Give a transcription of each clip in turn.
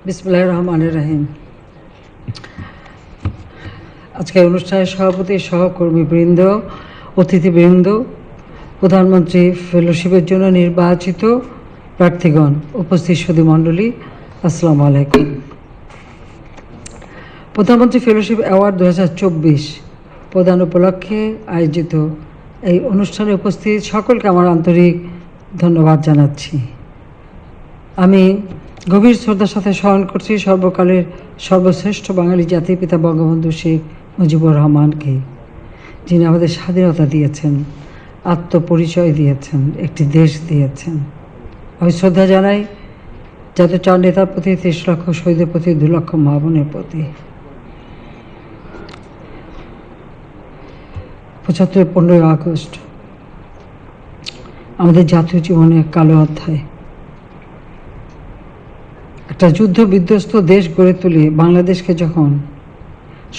বিসমিল্লাহির রহমানির রহিম। আজকের অনুষ্ঠানের সভাপতি, সহকর্মীবৃন্দ, অতিথিবৃন্দ, প্রধানমন্ত্রী ফেলোশিপের জন্য নির্বাচিত প্রার্থীগণ, উপস্থিত সুধীমণ্ডলী, আসসালামু আলাইকুম। প্রধানমন্ত্রী ফেলোশিপ অ্যাওয়ার্ড 2024 প্রদান উপলক্ষে আয়োজিত এই অনুষ্ঠানে উপস্থিত সকলকে আমার আন্তরিক ধন্যবাদ জানাচ্ছি। আমি গভীর শ্রদ্ধার সাথে স্মরণ করছি সর্বকালের সর্বশ্রেষ্ঠ বাঙালি জাতির পিতা বঙ্গবন্ধু শেখ মুজিবুর রহমানকে, যিনি আমাদের স্বাধীনতা দিয়েছেন, আত্মপরিচয় দিয়েছেন, একটি দেশ দিয়েছেন। আমি শ্রদ্ধা জানাই জাতীয় চার নেতার প্রতি, 30 লক্ষ শহীদের প্রতি, 2 লক্ষ মা বোনের প্রতি। 15ই আগস্ট আমাদের জাতীয় জীবনে কালো অধ্যায়। একটা যুদ্ধ বিধ্বস্ত দেশ গড়ে তুলে বাংলাদেশকে যখন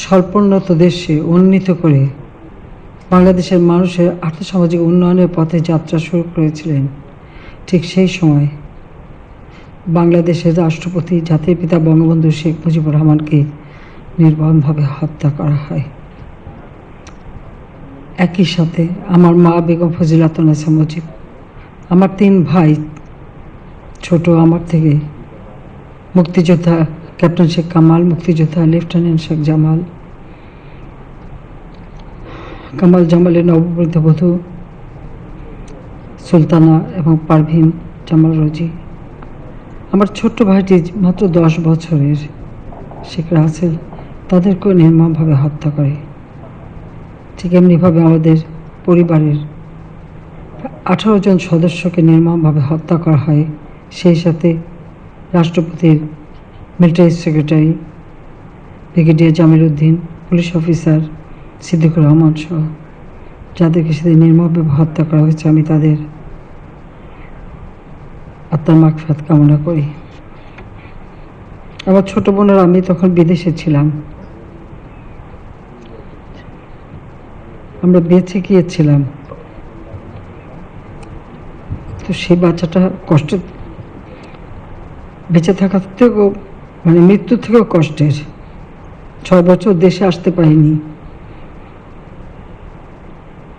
স্বল্পোন্নত দেশে উন্নীত করে বাংলাদেশের মানুষের আর্থসামাজিক উন্নয়নের পথে যাত্রা শুরু করেছিলেন, ঠিক সেই সময় বাংলাদেশের রাষ্ট্রপতি জাতির পিতা বঙ্গবন্ধু শেখ মুজিবুর রহমানকে নির্মমভাবে হত্যা করা হয়। একই সাথে আমার মা বেগম ফজিলাতুন্নেছা মুজিব, আমার 3 ভাই ছোট আমার থেকে, মুক্তিযোদ্ধা ক্যাপ্টেন শেখ কামাল, মুক্তিযোদ্ধা লেফটেন্যান্ট শেখ কামাল জামালের নববধূ বধূ সুলতানা এবং পারভিন জামাল রোজি, আমার ছোট্ট ভাইটি মাত্র 10 বছরের শেখ রাসেল, তাদেরকেও নির্মমভাবে হত্যা করে। ঠিক এমনিভাবে আমাদের পরিবারের 18 জন সদস্যকে নির্মমভাবে হত্যা করা হয়। সেই সাথে রাষ্ট্রপতির military secretary brigadier Jamil Uddin, police officer Siddiqur Rahman সহ যাদেরকে সেদিন নির্মমভাবে হত্যা করা হয়েছে, আমি তাদের আত্মার মাগফিরাত কামনা করি। আমার ছোট বোনের, আমি তখন বিদেশে ছিলাম, আমরা বেঁচে গিয়েছিলাম, তো সেই বাচ্চাটা কষ্টে বেঁচে থাকার থেকেও মৃত্যু থেকেও কষ্টের। 6 বছর দেশে আসতে পারিনি।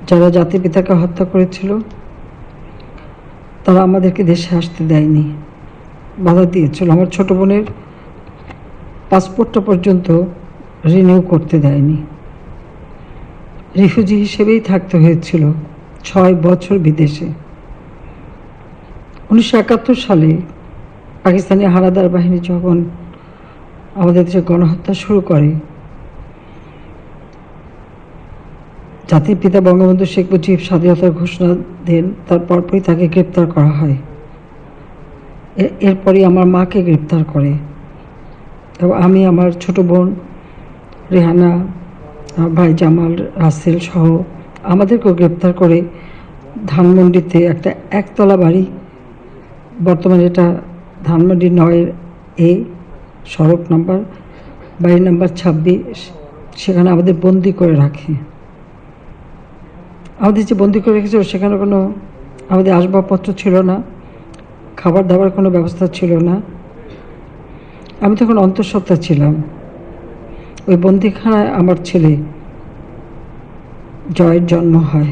যারা জাতির পিতাকে হত্যা করেছিল তারা আমাদেরকে দেশে আসতে দেয়নি, বাধা দিয়েছিল। আমার ছোট বোনের পাসপোর্টটা পর্যন্ত রিনিউ করতে দেয়নি। রিফিউজি হিসেবেই থাকতে হয়েছিল 6 বছর বিদেশে। 1971 সালে পাকিস্তানি হানাদার বাহিনী যখন আমাদের দেশে গণহত্যা শুরু করে, জাতির পিতা বঙ্গবন্ধু শেখ মুজিব স্বাধীনতার ঘোষণা দেন, তার পরপরই তাকে গ্রেপ্তার করা হয়। এরপরই আমার মাকে গ্রেপ্তার করে এবং আমি, আমার ছোট বোন রেহানা, ভাই জামাল, রাসেল সহ আমাদেরকেও গ্রেপ্তার করে ধানমন্ডিতে একটা একতলা বাড়ি, বর্তমানে এটা ধানমন্ডি 9A সড়ক নাম্বার, বাড়ি নাম্বার 26, সেখানে আমাদের বন্দি করে রাখে। আমাদের যে বন্দি করে রেখেছিল সেখানে কোনো আমাদের আসবাবপত্র ছিল না, খাবার দাবার কোনো ব্যবস্থা ছিল না। আমি তখন অন্তঃসত্ত্বা ছিলাম। ওই বন্দিখানায় আমার ছেলে জয়ের জন্ম হয়।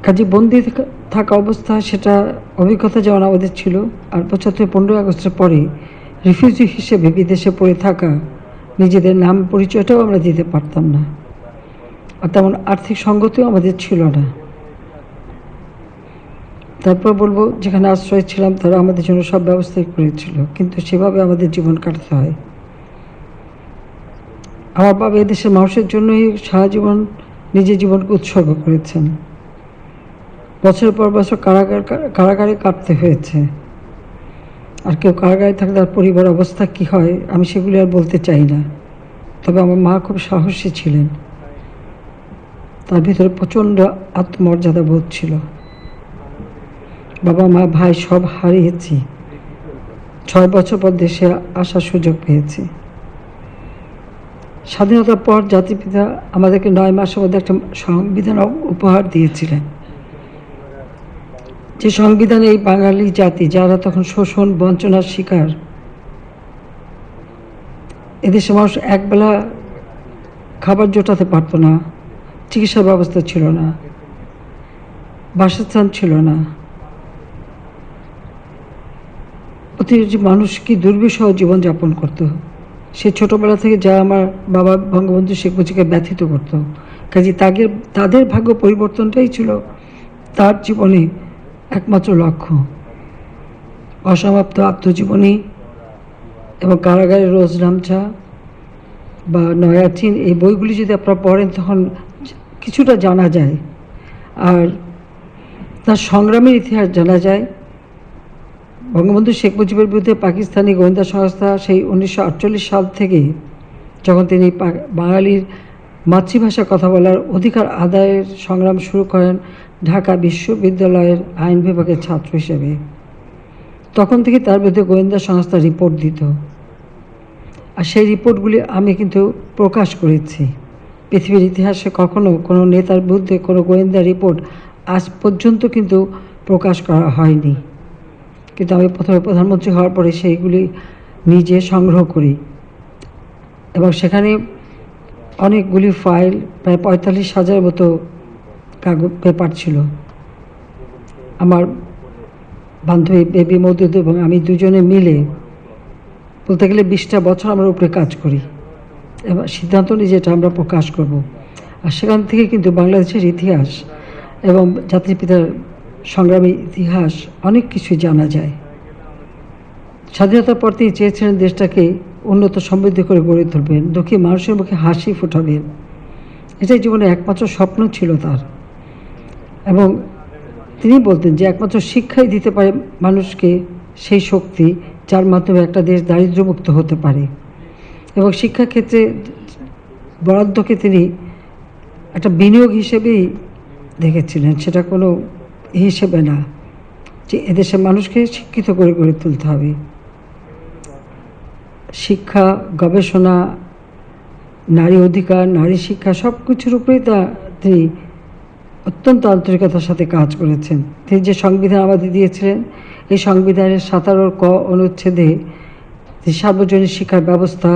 কাজে বন্দি থাকা অবস্থা, সেটা অভিজ্ঞতা যেমন আমাদের ছিল, আর 15ই আগস্টের পরে রিফিউজি হিসেবে বিদেশে পড়ে থাকা, নিজেদের নাম পরিচয়টাও আমরা দিতে পারতাম না, আর তেমন আর্থিক সঙ্গতিও আমাদের ছিল না। তারপর বলবো, যেখানে আশ্রয় ছিলাম তারা আমাদের জন্য সব ব্যবস্থাই করেছিল, কিন্তু সেভাবে আমাদের জীবন কাটাতে হয়। আমার বাবা এদেশের মানুষের জন্যই সারা জীবন নিজের জীবনকে উৎসর্গ করেছেন। বছরের পর বছর কারাগারে কাটতে হয়েছে। আর কেউ কারাগারে থাকলে তার পরিবার অবস্থা কী হয় আমি সেগুলি আর বলতে চাই না। তবে আমার মা খুব সাহসী ছিলেন, তার ভিতরে প্রচণ্ড আত্মমর্যাদা বোধ ছিল। বাবা মা ভাই সব হারিয়েছি, 6 বছর পর দেশে আসার সুযোগ পেয়েছি। স্বাধীনতার পর জাতির পিতা আমাদেরকে 9 মাসের মধ্যে একটা সংবিধান উপহার দিয়েছিলেন। যে সংবিধানে এই বাঙালি জাতি যারা তখন শোষণ বঞ্চনার শিকার, এদেশের মানুষ একবেলা খাবার জোটাতে পারতো না, চিকিৎসা ব্যবস্থা ছিল না, বাসস্থান ছিল না, প্রতিটি মানুষ কি দুর্বিষহ জীবনযাপন করত। সে ছোটবেলা থেকে যা আমার বাবা বঙ্গবন্ধু শেখ মুজিবকে ব্যথিত করত, কাজে তাদের ভাগ্য পরিবর্তনটাই ছিল তার জীবনে একমাত্র লক্ষ্য। অসমাপ্ত আত্মজীবনী এবং কারাগারের রোজনামচা বা নয়াচিন, এই বইগুলি যদি আপনারা পড়েন তখন কিছুটা জানা যায়, আর তার সংগ্রামের ইতিহাস জানা যায়। বঙ্গবন্ধু শেখ মুজিবের বিরুদ্ধে পাকিস্তানি গোয়েন্দা সংস্থা সেই 1948 সাল থেকে, যখন তিনি বাঙালির মাতৃভাষায় কথা বলার অধিকার আদায়ের সংগ্রাম শুরু করেন ঢাকা বিশ্ববিদ্যালয়ের আইন বিভাগের ছাত্র হিসেবে, তখন থেকে তার বিরুদ্ধে গোয়েন্দা সংস্থা রিপোর্ট দিত। আর সেই রিপোর্টগুলি আমি কিন্তু প্রকাশ করেছি। পৃথিবীর ইতিহাসে কখনো কোনো নেতার বিরুদ্ধে কোনো গোয়েন্দা রিপোর্ট আজ পর্যন্ত কিন্তু প্রকাশ করা হয়নি, কিন্তু আমি প্রথমে প্রধানমন্ত্রী হওয়ার পরে সেইগুলি নিজে সংগ্রহ করি এবং সেখানে অনেকগুলি ফাইল, প্রায় 45,000 মতো কাগজ পেপার ছিল। আমার বান্ধবী বেবি মৌদুদ এবং আমি দুজনে মিলে বলতে গেলে 20টা বছর আমরা উপরে কাজ করি, এবার সিদ্ধান্ত নিই যেটা আমরা প্রকাশ করব। আর সেখান থেকে কিন্তু বাংলাদেশের ইতিহাস এবং জাতির পিতার সংগ্রামের ইতিহাস অনেক কিছুই জানা যায়। স্বাধীনতার পর তিনি চেয়েছিলেন দেশটাকে উন্নত সমৃদ্ধ করে গড়ে তুলবেন, দুঃখী মানুষের মুখে হাসি ফোটাবেন। এটাই জীবনে একমাত্র স্বপ্ন ছিল তার। এবং তিনি বলতেন যে একমাত্র শিক্ষাই দিতে পারে মানুষকে সেই শক্তি যার মাধ্যমে একটা দেশ দারিদ্র্যমুক্ত হতে পারে। এবং শিক্ষাক্ষেত্রে বরাদ্দকে তিনি একটা বিনিয়োগ হিসেবেই দেখেছিলেন, সেটা কোনো হিসেবে না যে এদেশের মানুষকে শিক্ষিত করে গড়ে তুলতে হবে। শিক্ষা, গবেষণা, নারী অধিকার, নারী শিক্ষা সব কিছুর উপরেই তিনি অত্যন্ত আন্তরিকতার সাথে কাজ করেছেন। তিনি যে সংবিধান আমাদের দিয়েছিলেন, এই সংবিধানের 17 ক অনুচ্ছেদে সার্বজনীন শিক্ষার ব্যবস্থা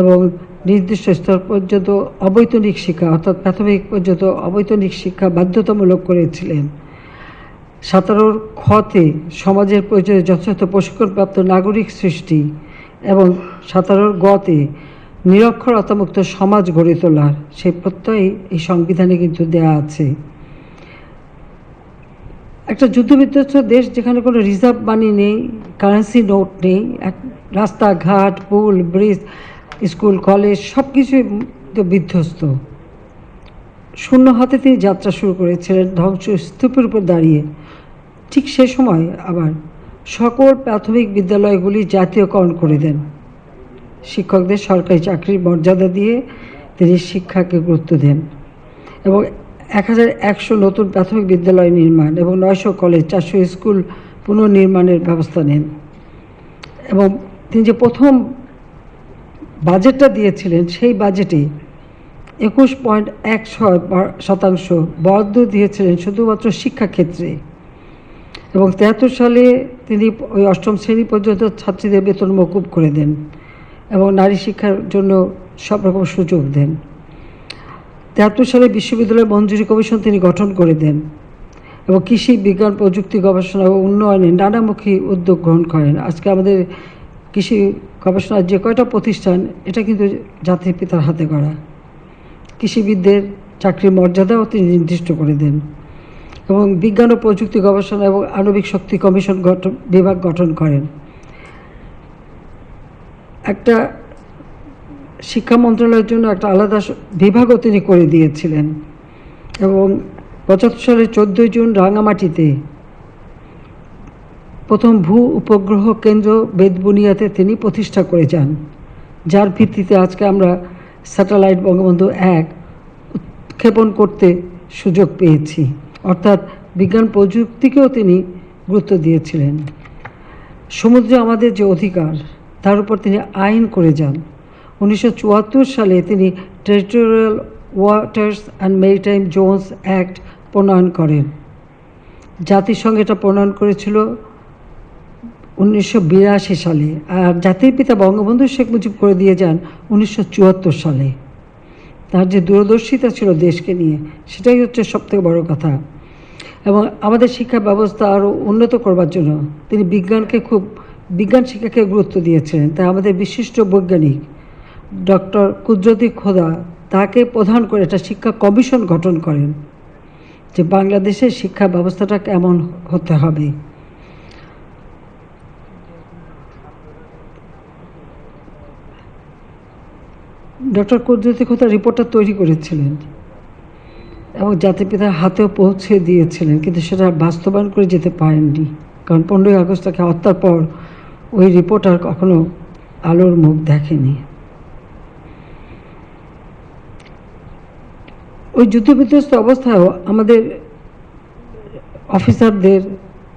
এবং নির্দিষ্ট স্তর পর্যন্ত অবৈতনিক শিক্ষা, অর্থাৎ প্রাথমিক পর্যন্ত অবৈতনিক শিক্ষা বাধ্যতামূলক করেছিলেন। 17 খতে সমাজের প্রয়োজনে যথাযথ প্রশিক্ষণপ্রাপ্ত নাগরিক সৃষ্টি এবং 17 গতে নিরক্ষরতামুক্ত সমাজ গড়ে তোলার সেই প্রত্যয় এই সংবিধানে কিন্তু দেয়া আছে। একটা যুদ্ধবিধ্বস্ত দেশ যেখানে কোনো রিজার্ভ মানি নেই, কারেন্সি নোট নেই, রাস্তাঘাট, পুল, ব্রিজ, স্কুল, কলেজ সব কিছুই বিধ্বস্ত, শূন্য হাতে তিনি যাত্রা শুরু করেছিলেন ধ্বংসস্তূপের উপর দাঁড়িয়ে। ঠিক সে সময় আবার সকল প্রাথমিক বিদ্যালয়গুলি জাতীয়করণ করে দেন। শিক্ষকদের সরকারি চাকরির মর্যাদা দিয়ে তিনি শিক্ষাকে গুরুত্ব দেন এবং 1100 নতুন প্রাথমিক বিদ্যালয় নির্মাণ এবং 900 কলেজ, 400 স্কুল পুনর্নির্মাণের ব্যবস্থা নেন। এবং তিনি যে প্রথম বাজেটটা দিয়েছিলেন, সেই বাজেটে 21.16% বরাদ্দ দিয়েছিলেন শুধুমাত্র শিক্ষাক্ষেত্রে। এবং 73 সালে তিনি ওই 8ম শ্রেণী পর্যন্ত ছাত্রীদের বেতন মকুব করে দেন এবং নারী শিক্ষার জন্য সব রকম সুযোগ দেন। 73 সালে বিশ্ববিদ্যালয় মঞ্জুরি কমিশন তিনি গঠন করে দেন এবং কৃষি, বিজ্ঞান, প্রযুক্তি, গবেষণা ও উন্নয়নে নানামুখী উদ্যোগ গ্রহণ করেন। আজকে আমাদের কৃষি গবেষণার যে কয়টা প্রতিষ্ঠান, এটা কিন্তু জাতির পিতার হাতে গড়া। কৃষিবিদদের চাকরির মর্যাদাও তিনি নির্দিষ্ট করে দেন এবং বিজ্ঞান ও প্রযুক্তি গবেষণা এবং আণবিক শক্তি কমিশন বিভাগ গঠন করেন। একটা শিক্ষা মন্ত্রণালয়ের জন্য একটা আলাদা বিভাগও তিনি করে দিয়েছিলেন। এবং 75 সালের 14 জুন রাঙামাটিতে প্রথম ভূ উপগ্রহ কেন্দ্র বেতবুনিয়াতে তিনি প্রতিষ্ঠা করে যান, যার ভিত্তিতে আজকে আমরা স্যাটেলাইট বঙ্গবন্ধু 1 উৎক্ষেপণ করতে সুযোগ পেয়েছি। অর্থাৎ বিজ্ঞান প্রযুক্তিকেও তিনি গুরুত্ব দিয়েছিলেন। সমুদ্রে আমাদের যে অধিকার, তার উপর তিনি আইন করে যান। 1974 সালে তিনি territorial waters and maritime Jones act প্রণয়ন করেন জাতিসংঘ এটা প্রণয়ন করেছিল 1982 সালে, আর জাতির পিতা বঙ্গবন্ধু শেখ মুজিব করে দিয়ে যান 1974 সালে। তার যে দূরদর্শিতা ছিল দেশকে নিয়ে, সেটাই হচ্ছে সবথেকে বড় কথা। এবং আমাদের শিক্ষা ব্যবস্থা আরও উন্নত করবার জন্য তিনি বিজ্ঞান শিক্ষাকে গুরুত্ব দিয়েছিলেন। তাই আমাদের বিশিষ্ট বৈজ্ঞানিক ডক্টর কুদরতি খোদা তাকে প্রধান করে একটা শিক্ষা কমিশন গঠন করেন যে বাংলাদেশের শিক্ষা ব্যবস্থাটা কেমন হতে হবে। ডক্টর কুদরতি খোদা রিপোর্টটা তৈরি করেছিলেন এবং জাতির পিতার হাতেও পৌঁছে দিয়েছিলেন, কিন্তু সেটা বাস্তবায়ন করে যেতে পারেননি, কারণ 15ই আগস্টকে হত্যার পর ওই রিপোর্ট আর কখনো আলোর মুখ দেখেনি। ওই যুদ্ধবিধ্বস্ত অবস্থায়ও আমাদের অফিসারদের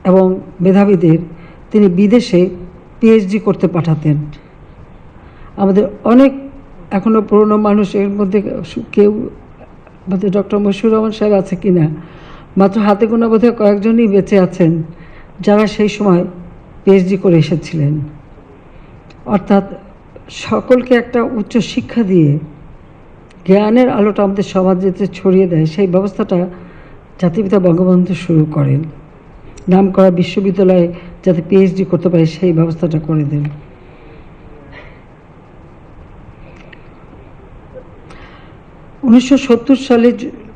এবং মেধাবীদের তিনি বিদেশে পিএইচডি করতে পাঠাতেন। আমাদের অনেক এখনও পুরনো মানুষ, এর মধ্যে কেউ আমাদের ডক্টর মশিউর রহমান সাহেব আছে কিনা, মাত্র হাতে গোনা বোধহয় কয়েকজনই বেঁচে আছেন যারা সেই সময় পিএইচডি করে এসেছিলেন। অর্থাৎ সকলকে একটা উচ্চ শিক্ষা দিয়ে জ্ঞানের আলোটা আমাদের সমাজে ছড়িয়ে দেয়, সেই ব্যবস্থাটা জাতিপিতা বঙ্গবন্ধু শুরু করেন। নাম করা বিশ্ববিদ্যালয়ে যাতে পিএইচডি করতে পারে সেই ব্যবস্থাটা করে দেন। উনিশশো সালে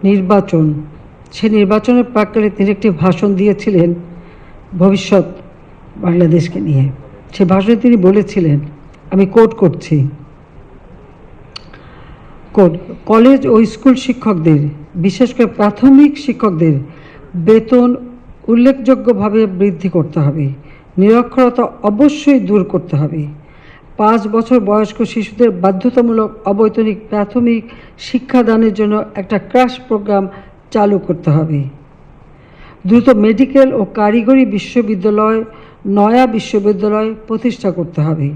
নির্বাচন, সেই নির্বাচনের প্রাক্কালে তিনি একটি ভাষণ দিয়েছিলেন ভবিষ্যৎ বাংলাদেশকে নিয়ে। সে ভাষণে তিনি বলেছিলেন, আমি কোট করছি, কলেজ ও স্কুল শিক্ষকদের, বিশেষ করে প্রাথমিক শিক্ষকদের বেতন উল্লেখযোগ্যভাবে বৃদ্ধি করতে হবে। নিরক্ষরতা অবশ্যই দূর করতে হবে। 5 বছর বয়স্ক শিশুদের বাধ্যতামূলক অবৈতনিক প্রাথমিক শিক্ষাদানের জন্য একটা ক্র্যাশ প্রোগ্রাম চালু করতে হবে। দ্রুত মেডিকেল ও কারিগরি বিশ্ববিদ্যালয়, নয়া বিশ্ববিদ্যালয় প্রতিষ্ঠা করতে হবে।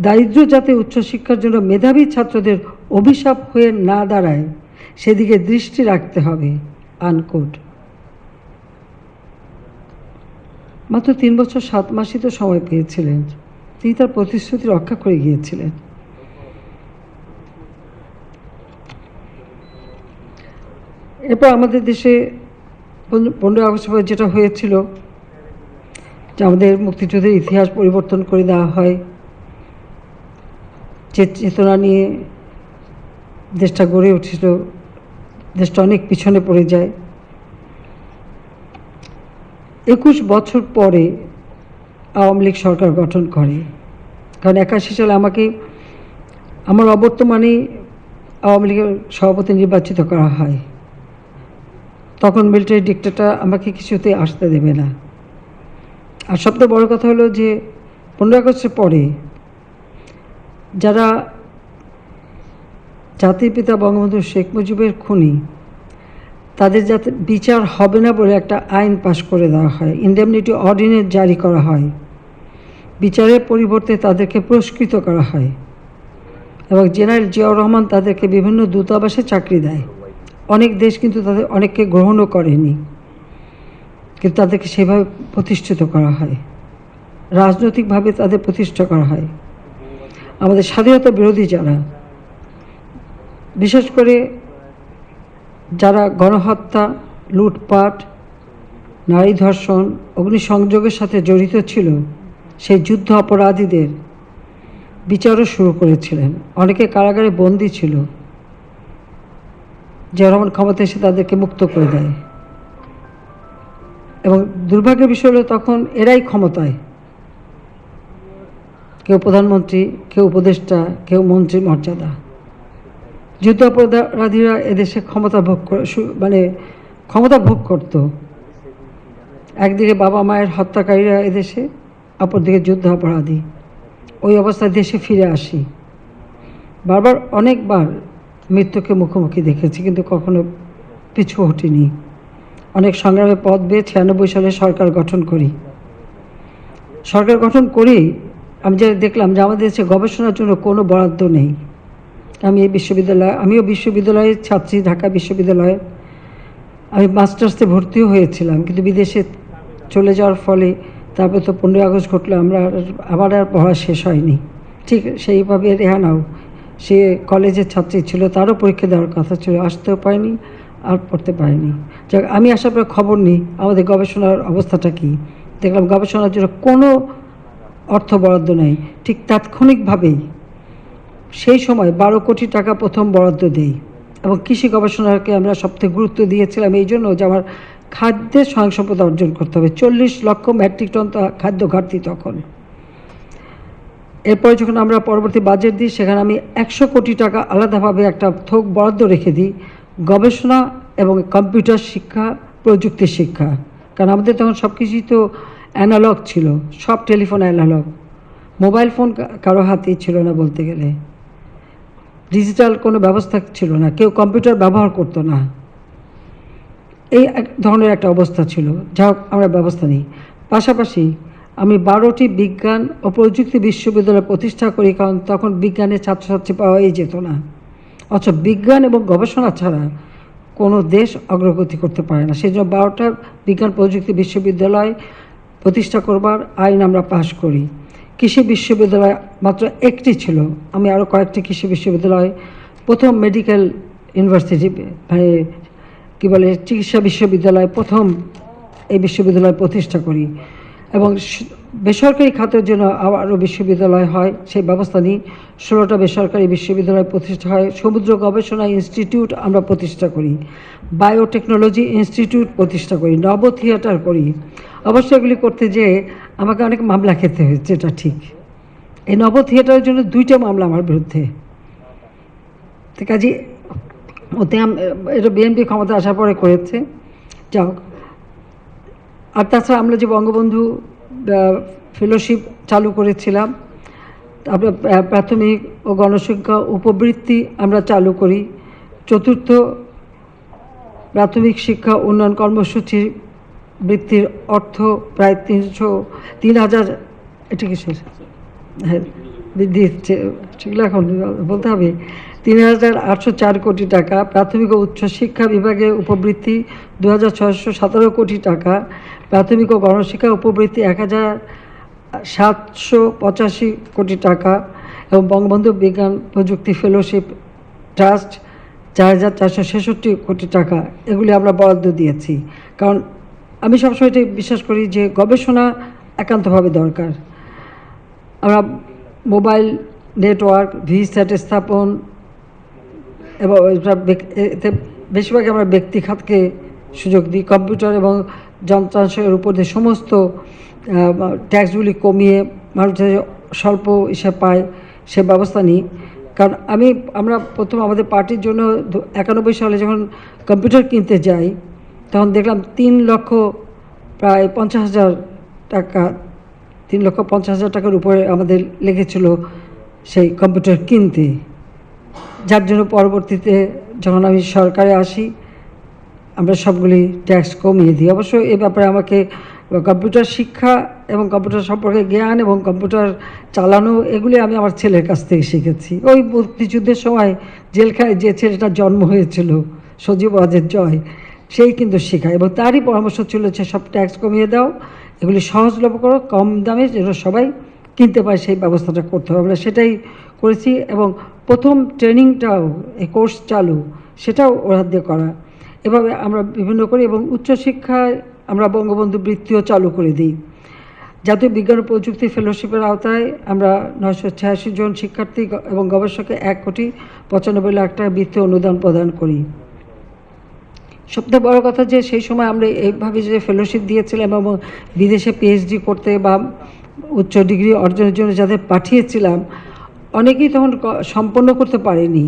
দারিদ্র যাতে উচ্চশিক্ষার জন্য মেধাবী ছাত্রদের অভিশাপ হয়ে না দাঁড়ায় সেদিকে দৃষ্টি রাখতে হবে। আনকোট। মাত্র 3 বছর 7 মাসই তো সময় পেয়েছিলেন, তিনি তার প্রতিশ্রুতি রক্ষা করে গিয়েছিলেন। এরপর আমাদের দেশে 15ই আগস্ট যেটা হয়েছিল, যে আমাদের মুক্তিযুদ্ধের ইতিহাস পরিবর্তন করে দেওয়া হয়, যে চেতনা নিয়ে দেশটা গড়ে উঠেছিল, দেশটা অনেক পিছনে পড়ে যায়। 21 বছর পরে আওয়ামী লীগ সরকার গঠন করে, কারণ 81 সালে আমার অবর্তমানে আওয়ামী লীগের সভাপতি নির্বাচিত করা হয়। তখন মিলিটারি ডিক্টেটর আমাকে কিছুতেই আসতে দেবে না। আর সবচেয়ে বড় কথা হলো যে 15 আগস্টের পরে যারা জাতির পিতা বঙ্গবন্ধু শেখ মুজিবের খুনি, তাদের যাতে বিচার হবে না বলে একটা আইন পাশ করে দেওয়া হয়, ইনডেমনিটি অর্ডিন্যান্স জারি করা হয়। বিচারের পরিবর্তে তাদেরকে পুরস্কৃত করা হয় এবং জেনারেল জিয়াউর রহমান তাদেরকে বিভিন্ন দূতাবাসে চাকরি দেয়। অনেক দেশ কিন্তু তাদের অনেককে গ্রহণও করেনি, কিন্তু তাদেরকে সেভাবে প্রতিষ্ঠিত করা হয়, রাজনৈতিকভাবে তাদের প্রতিষ্ঠা করা হয়। আমাদের স্বাধীনতা বিরোধী যারা, বিশেষ করে যারা গণহত্যা, লুটপাট, নারী ধর্ষণ, অগ্নিসংযোগের সাথে জড়িত ছিল, সেই যুদ্ধ অপরাধীদের বিচারও শুরু করেছিলেন। অনেকে কারাগারে বন্দী ছিল, জিয়াউর রহমান ক্ষমতা এসে তাদেরকে মুক্ত করে দেয়। এবং দুর্ভাগ্যের বিষয় হলো তখন এরাই ক্ষমতায়, কেউ প্রধানমন্ত্রী, কেউ উপদেষ্টা, কেউ মন্ত্রী মর্যাদা। যুদ্ধ অপরাধীরা এদেশে ক্ষমতা ভোগ করত। একদিকে বাবা মায়ের হত্যাকারীরা এদেশে, অপরদিকে যুদ্ধ অপরাধী। ওই অবস্থায় দেশে ফিরে আসি, অনেকবার মৃত্যুকে মুখোমুখি দেখেছি, কিন্তু কখনো পিছু হটিনি। অনেক সংগ্রামে পথ বেয়ে 96 সালে সরকার গঠন করি। সরকার গঠন করেই আমি যা দেখলাম যে আমাদের দেশে গবেষণার জন্য কোনো বরাদ্দ নেই। আমিও বিশ্ববিদ্যালয়ের ছাত্রী, ঢাকা বিশ্ববিদ্যালয়ে। আমি মাস্টার্সে ভর্তিও হয়েছিলাম, কিন্তু বিদেশে চলে যাওয়ার ফলে তারপর তো 15ই আগস্ট ঘটলো, আমার আর পড়া শেষ হয়নি। ঠিক সেইভাবে রেহানাও, সে কলেজের ছাত্রী ছিল, তারও পরীক্ষা দেওয়ার কথা ছিল, আসতেও পারেনি আর পড়তে পারেনি। যাক, আমি আসার পর খবর নিই আমাদের গবেষণার অবস্থাটা কী। দেখলাম গবেষণার জন্য কোনো অর্থ বরাদ্দ নেই। ঠিক তাৎক্ষণিকভাবেই সেই সময় 12 কোটি টাকা প্রথম বরাদ্দ দেই, এবং কৃষি গবেষণাকে আমরা সবথেকে গুরুত্ব দিয়েছিলাম এই জন্য যে আমার খাদ্যের স্বয়ংসম্পদা অর্জন করতে হবে। 40 লক্ষ মেট্রিক টন খাদ্য ঘাটতি তখন। এরপরে যখন আমরা পরবর্তী বাজেট দিই, সেখানে আমি 100 কোটি টাকা আলাদাভাবে একটা থোক বরাদ্দ রেখে দিই গবেষণা এবং কম্পিউটার শিক্ষা, প্রযুক্তি শিক্ষা। কারণ আমাদের তখন সব কিছুই তো অ্যানালগ ছিল, সব টেলিফোন অ্যানালগ, মোবাইল ফোন কারো হাতেই ছিল না বলতে গেলে, ডিজিটাল কোনো ব্যবস্থা ছিল না, কেউ কম্পিউটার ব্যবহার করতো না, এই এক ধরনের একটা অবস্থা ছিল। যা হোক, আমরা ব্যবস্থা নিই। পাশাপাশি আমি 12টি বিজ্ঞান ও প্রযুক্তি বিশ্ববিদ্যালয় প্রতিষ্ঠা করি, কারণ তখন বিজ্ঞানের ছাত্রছাত্রী পাওয়াই যেত না। অথচ বিজ্ঞান এবং গবেষণা ছাড়া কোনো দেশ অগ্রগতি করতে পারে না। সেই জন্য 12টা বিজ্ঞান প্রযুক্তি বিশ্ববিদ্যালয় প্রতিষ্ঠা করবার আইন আমরা পাশ করি। কৃষি বিশ্ববিদ্যালয় মাত্র একটি ছিল, আমি আরও কয়েকটি কৃষি বিশ্ববিদ্যালয়, প্রথম মেডিকেল ইউনিভার্সিটি, মানে কী বলে, চিকিৎসা বিশ্ববিদ্যালয়, প্রথম এই বিশ্ববিদ্যালয় প্রতিষ্ঠা করি। এবং বেসরকারি খাতের জন্য আরও বিশ্ববিদ্যালয় হয়, সেই ব্যবস্থা নিই। 16টা বেসরকারি বিশ্ববিদ্যালয় প্রতিষ্ঠা হয়। সমুদ্র গবেষণা ইনস্টিটিউট আমরা প্রতিষ্ঠা করি, বায়োটেকনোলজি ইনস্টিটিউট প্রতিষ্ঠা করি, নব থিয়েটার করি। অবশ্য এগুলি করতে যেয়ে আমাকে অনেক মামলা খেতে হয়েছে, এটা ঠিক। এই নব থিয়েটারের জন্য 2টা মামলা আমার বিরুদ্ধে। তো কাজে ওতে এটা বিএনপি ক্ষমতা আসার পরে করেছে। যাই হোক, আর তাছাড়া আমরা যে বঙ্গবন্ধু ফেলোশিপ চালু করেছিলাম, তারপরে প্রাথমিক ও গণশিক্ষা উপবৃত্তি আমরা চালু করি। 4র্থ প্রাথমিক শিক্ষা উন্নয়ন কর্মসূচির বৃত্তির অর্থ প্রায় 3,000, এটা কিসের, হ্যাঁ বৃদ্ধি সেগুলো এখন বলতে হবে, 3,804 কোটি টাকা। প্রাথমিক ও উচ্চ শিক্ষা বিভাগে উপবৃত্তি 2,617 কোটি টাকা। প্রাথমিক ও গণশিক্ষা উপবৃত্তি 1,785 কোটি টাকা। এবং বঙ্গবন্ধু বিজ্ঞান প্রযুক্তি ফেলোশিপ ট্রাস্ট 4,466 কোটি টাকা। এগুলি আমরা বরাদ্দ দিয়েছি, কারণ আমি সবসময় এটাই বিশ্বাস করি যে গবেষণা একান্তভাবে দরকার। আমরা মোবাইল নেটওয়ার্ক, ভিস্যাট স্থাপন, এবং এতে বেশিরভাগ আমরা ব্যক্তি খাতকে সুযোগ দিই। কম্পিউটার এবং যন্ত্রাংশের উপর দিয়ে সমস্ত ট্যাক্সগুলি কমিয়ে মানুষ স্বল্প হিসেবে পায়, সে ব্যবস্থা নিই। কারণ আমরা প্রথম আমাদের পার্টির জন্য 91 সালে যখন কম্পিউটার কিনতে যাই, তখন দেখলাম 3,50,000 টাকা, 3,50,000 টাকার উপরে আমাদের লেগেছিল সেই কম্পিউটার কিনতে। যার জন্য পরবর্তীতে যখন আমি সরকারে আসি, আমরা সবগুলি ট্যাক্স কমিয়ে দিই। অবশ্য এ ব্যাপারে আমাকে কম্পিউটার শিক্ষা এবং কম্পিউটার সম্পর্কে জ্ঞান এবং কম্পিউটার চালানো, এগুলি আমি আমার ছেলের কাছ থেকে শিখেছি। ওই মুক্তিযুদ্ধের সময় জেলখানায় যে ছেলেটার জন্ম হয়েছিল, সজীব ওয়াজেদ জয়, সেই কিন্তু শেখায়, এবং তারই পরামর্শ ছিল যে সব ট্যাক্স কমিয়ে দাও, এগুলি সহজলভ্য করো, কম দামে যেন সবাই কিনতে পারে, সেই ব্যবস্থাটা করতে হবে। আমরা সেটাই করেছি, এবং প্রথম ট্রেনিংটাও, এই কোর্স চালু, সেটাও ওরা দিয়ে করা। এভাবে আমরা বিভিন্ন করি, এবং উচ্চশিক্ষায় আমরা বঙ্গবন্ধু বৃত্তিও চালু করে দিই। জাতীয় বিজ্ঞান ও প্রযুক্তি ফেলোশিপের আওতায় আমরা 986 জন শিক্ষার্থী এবং গবেষককে 1,95,00,000 টাকা বৃত্তি অনুদান প্রদান করি। সবথেকে বড় কথা যে সেই সময় আমরা এইভাবে যে ফেলোশিপ দিয়েছিলাম এবং বিদেশে পিএইচডি করতে বা উচ্চ ডিগ্রি অর্জনের জন্য যাদের পাঠিয়েছিলাম, অনেকেই তখন সম্পন্ন করতে পারেনি।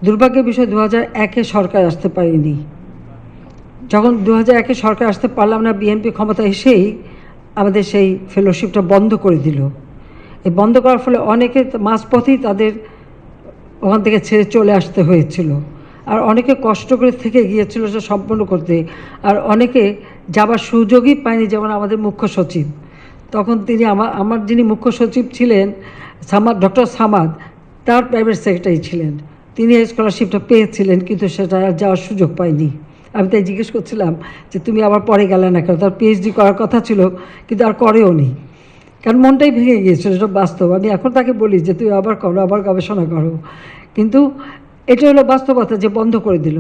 দুর্ভাগ্যের বিষয়, 2001-এ সরকার আসতে পারেনি। যখন 2001-এ সরকার আসতে পারলাম না, বিএনপি ক্ষমতা এসেই আমাদের সেই ফেলোশিপটা বন্ধ করে দিল। এই বন্ধ করার ফলে অনেকে মাঝপথেই তাদের ওখান থেকে ছেড়ে চলে আসতে হয়েছিল, আর অনেকে কষ্ট করে থেকে গিয়েছিল সেটা সম্পন্ন করতে, আর অনেকে যাবার সুযোগই পায়নি। যেমন আমাদের মুখ্য সচিব, তখন তিনি আমার যিনি মুখ্য সচিব ছিলেন ডক্টর সামাদ, তার প্রাইভেট সেক্রেটারি ছিলেন, তিনি এই স্কলারশিপটা পেয়েছিলেন, কিন্তু সেটা যাওয়ার সুযোগ পায়নি। আমি তাই জিজ্ঞেস করছিলাম যে তুমি আবার পরে গেলে না কেন, তার পিএইচডি করার কথা ছিল কিন্তু আর করেও নি, কারণ মনটাই ভেঙে গিয়েছিল, এটা বাস্তব। আমি এখন তাকে বলি যে তুই আবার করো, আবার গবেষণা করো, কিন্তু এটা হলো বাস্তবতা যে বন্ধ করে দিল।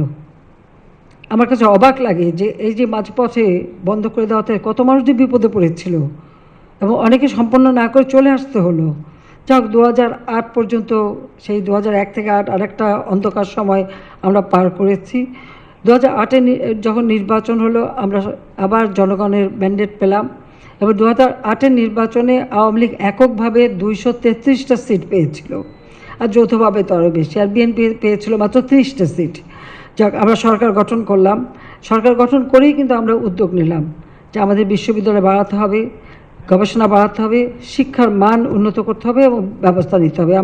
আমার কাছে অবাক লাগে যে এই যে মাঝপথে বন্ধ করে দেওয়াতে কত মানুষ যে বিপদে পড়েছিল এবং অনেকে সম্পন্ন না করে চলে আসতে হলো। যাক 2008 পর্যন্ত, সেই 2001 থেকে 8 আরেকটা অন্ধকার সময় আমরা পার করেছি। 2008-এ যখন নির্বাচন হলো আমরা আবার জনগণের ম্যান্ডেট পেলাম এবং 2008-এর নির্বাচনে আওয়ামী লীগ এককভাবে 233টা সিট পেয়েছিল, আর যৌথভাবে তো আরও বেশি, আর বিএনপি পেয়েছিল মাত্র 30টা সিট। যাক, আমরা সরকার গঠন করলাম। সরকার গঠন করেই কিন্তু আমরা উদ্যোগ নিলাম যে আমাদের বিশ্ববিদ্যালয় বাড়াতে হবে, গবেষণা বাড়াতে হবে, শিক্ষার মান উন্নত করতে হবে এবং ব্যবস্থা নিতে হবে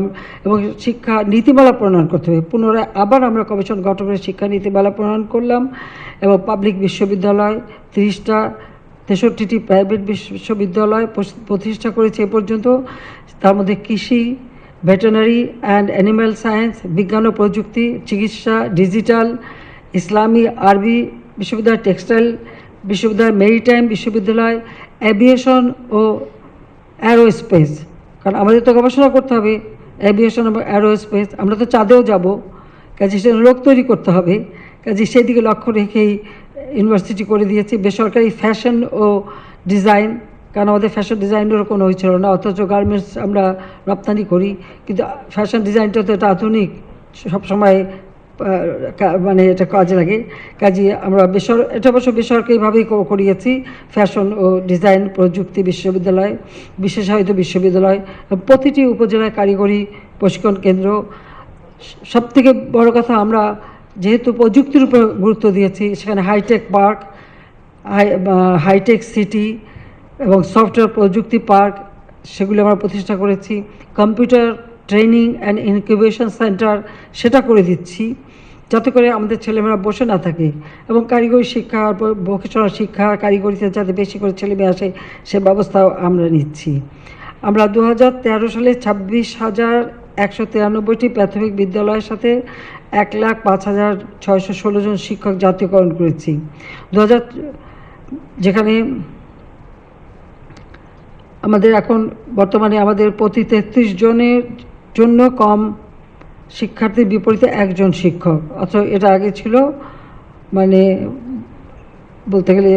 এবং শিক্ষা নীতিমালা প্রণয়ন করতে হবে। পুনরায় আবার আমরা কমিশন গঠন করে শিক্ষা নীতিমালা প্রণয়ন করলাম এবং পাবলিক বিশ্ববিদ্যালয় 30টা, 63টি প্রাইভেট বিশ্ববিদ্যালয় প্রতিষ্ঠা করেছে এ পর্যন্ত। তার মধ্যে কৃষি, ভেটেরিনারি অ্যান্ড অ্যানিম্যাল সায়েন্স, বিজ্ঞান ও প্রযুক্তি, চিকিৎসা, ডিজিটাল, ইসলামী আরবি বিশ্ববিদ্যালয়, টেক্সটাইল বিশ্ববিদ্যালয়, মেরিটাইম বিশ্ববিদ্যালয়, অ্যাভিয়েশন ও অ্যারোস্পেস, কারণ আমাদের তো গবেষণা করতে হবে অ্যাভিয়েশন এবং অ্যারোস্পেস। আমরা তো চাঁদেও যাব, কাজে সে লোক তৈরি করতে হবে, কাজে সেদিকে লক্ষ্য রেখেই ইউনিভার্সিটি করে দিয়েছি। বেসরকারি ফ্যাশন ও ডিজাইন, কারণ আমাদের ফ্যাশন ডিজাইনেরও কোনো ছিল না, অথচ গার্মেন্টস আমরা রপ্তানি করি, কিন্তু ফ্যাশন ডিজাইনটা তো এটা আধুনিক, সবসময় মানে এটা কাজে লাগে। কাজে আমরা এটা অবশ্য বেসরকারিভাবেই করিয়েছি। ফ্যাশন ও ডিজাইন প্রযুক্তি বিশ্ববিদ্যালয়, বিশেষায়িত বিশ্ববিদ্যালয়, প্রতিটি উপজেলায় কারিগরি প্রশিক্ষণ কেন্দ্র। সবথেকে বড় কথা, আমরা যেহেতু প্রযুক্তির উপর গুরুত্ব দিয়েছি, সেখানে হাইটেক পার্ক, হাইটেক সিটি এবং সফটওয়্যার প্রযুক্তি পার্ক, সেগুলি আমরা প্রতিষ্ঠা করেছি। Computer training and incubation centre সেটা করে দিচ্ছি, যাতে করে আমাদের ছেলেমেয়েরা বসে না থাকে, এবং কারিগরি শিক্ষা, ভোকেশনাল শিক্ষা, কারিগরিতে যাতে বেশি করে ছেলেমেয়ে আসে সে ব্যবস্থাও আমরা নিচ্ছি। আমরা 2013 সালে 26,193টি প্রাথমিক বিদ্যালয়ের সাথে 1,05,616 জন শিক্ষক জাতীয়করণ করেছি। যেখানে আমাদের এখন বর্তমানে আমাদের প্রতি 33 জনের জন্য কম শিক্ষার্থীর বিপরীতে একজন শিক্ষক, অথচ এটা আগে ছিল মানে বলতে গেলে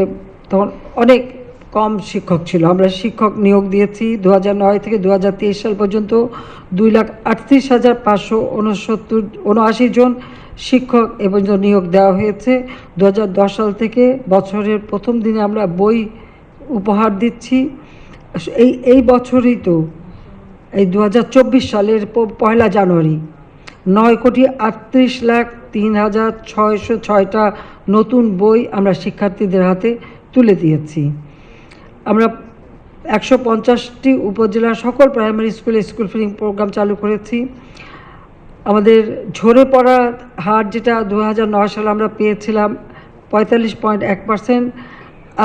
তখন অনেক কম শিক্ষক ছিল। আমরা শিক্ষক নিয়োগ দিয়েছি 2009 থেকে 2023 সাল পর্যন্ত 2,38,579 জন শিক্ষক এ পর্যন্ত নিয়োগ দেওয়া হয়েছে। 2010 সাল থেকে বছরের প্রথম দিনে আমরা বই উপহার দিচ্ছি। এই বছরই তো, এই 2024 সালের 1 জানুয়ারি 9,38,03,606টা নতুন বই আমরা শিক্ষার্থীদের হাতে তুলে দিয়েছি। আমরা 150টি উপজেলার সকল প্রাইমারি স্কুলে স্কুল ফিডিং প্রোগ্রাম চালু করেছি। আমাদের ঝরে পড়া হার, যেটা 2009 সালে আমরা পেয়েছিলাম 45.1%,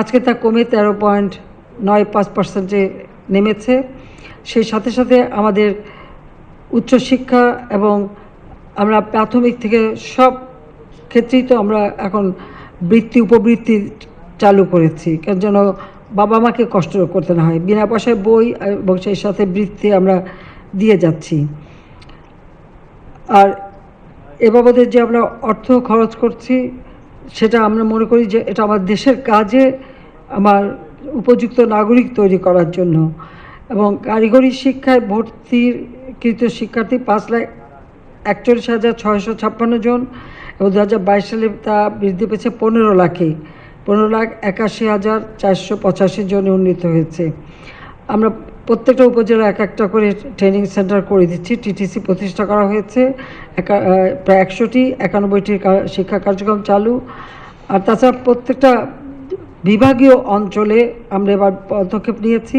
আজকে তা কমে 13.95%-এ নেমেছে। সেই সাথে সাথে আমাদের উচ্চশিক্ষা এবং আমরা প্রাথমিক থেকে সব ক্ষেত্রেই তো আমরা এখন উপবৃত্তি চালু করেছি, কেন যেন বাবা মাকে কষ্ট করতে না হয়। বিনা পয়সায় বই এবং সেই সাথে বৃত্তি আমরা দিয়ে যাচ্ছি। আর এ বাবদে যে আমরা অর্থ খরচ করছি, সেটা আমরা মনে করি যে এটা আমার দেশের কাজে, আমার উপযুক্ত নাগরিক তৈরি করার জন্য। এবং কারিগরি শিক্ষায় ভর্তিকৃত শিক্ষার্থী 5,41,656 জন, এবং 2022 সালে তা বৃদ্ধি পেয়েছে 15 লাখে, 15,81,485 জনে উন্নীত হয়েছে। আমরা প্রত্যেকটা উপজেলা একটা করে ট্রেনিং সেন্টার করে দিচ্ছি। টিটিসি প্রতিষ্ঠা করা হয়েছে, প্রায় 100টি, 91টির শিক্ষা কার্যক্রম চালু। আর তাছাড়া প্রত্যেকটা বিভাগীয় অঞ্চলে আমরা এবার পদক্ষেপ নিয়েছি।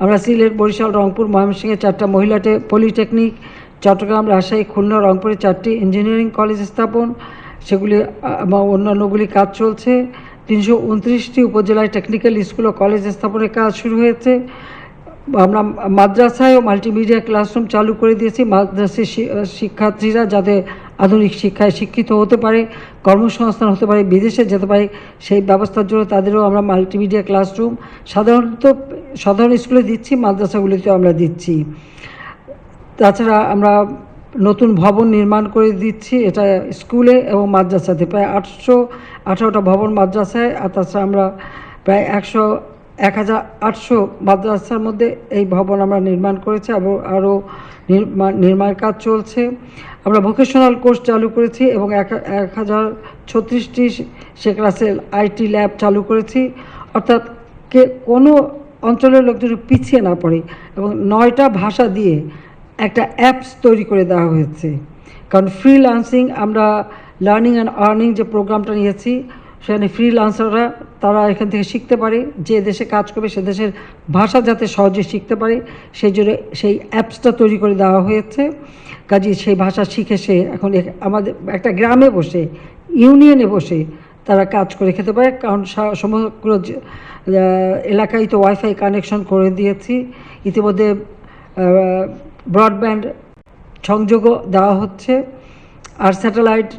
আমরা সিলেট, বরিশাল, রংপুর, ময়মনসিংহে 4টা মহিলা পলিটেকনিক, চট্টগ্রাম, রাজশাহী, খুলনা, রংপুরে 4টি ইঞ্জিনিয়ারিং কলেজ স্থাপন, সেগুলি অন্যান্যগুলি কাজ চলছে। 329টি উপজেলায় টেকনিক্যাল স্কুল ও কলেজ স্থাপনের কাজ শুরু হয়েছে। আমরা মাদ্রাসায় ও মাল্টিমিডিয়া ক্লাসরুম চালু করে দিয়েছি, মাদ্রাসা শিক্ষার্থীরা যাতে আধুনিক শিক্ষায় শিক্ষিত হতে পারে, কর্মসংস্থান হতে পারে, বিদেশে যেতে পারে, সেই ব্যবস্থার জন্য তাদেরও আমরা মাল্টিমিডিয়া ক্লাসরুম সাধারণ স্কুলে দিচ্ছি, মাদ্রাসাগুলিতেও আমরা দিচ্ছি। তাছাড়া আমরা নতুন ভবন নির্মাণ করে দিচ্ছি, এটা স্কুলে এবং মাদ্রাসাতে প্রায় 818টা ভবন মাদ্রাসায়, আর তাছাড়া আমরা প্রায় 1800 মাদ্রাসার মধ্যে এই ভবন আমরা নির্মাণ করেছি এবং আরও নির্মাণ কাজ চলছে। আমরা ভোকেশনাল কোর্স চালু করেছি এবং 1036টি শেখ রাসেল আইটি ল্যাব চালু করেছি, অর্থাৎ কোনো অঞ্চলের লোক যেন পিছিয়ে না পড়ে, এবং 9টা ভাষা দিয়ে একটা অ্যাপস তৈরি করে দেওয়া হয়েছে। কারণ ফ্রিল্যান্সিং, আমরা লার্নিং অ্যান্ড আর্নিং যে প্রোগ্রামটা নিয়েছি, সেখানে ফ্রিল্যান্সাররা তারা এখান থেকে শিখতে পারে, যে দেশে কাজ করবে সে দেশের ভাষা যাতে সহজে শিখতে পারে, সেই জন্য সেই অ্যাপসটা তৈরি করে দেওয়া হয়েছে। কাজেই সেই ভাষা শিখে সে এখন আমাদের একটা গ্রামে বসে, ইউনিয়নে বসে তারা কাজ করে খেতে পারে, কারণ সমগ্র এলাকায় তো ওয়াইফাই কানেকশন করে দিয়েছি। ইতিমধ্যে ব্রডব্যান্ড সংযোগও দেওয়া হচ্ছে, আর স্যাটেলাইট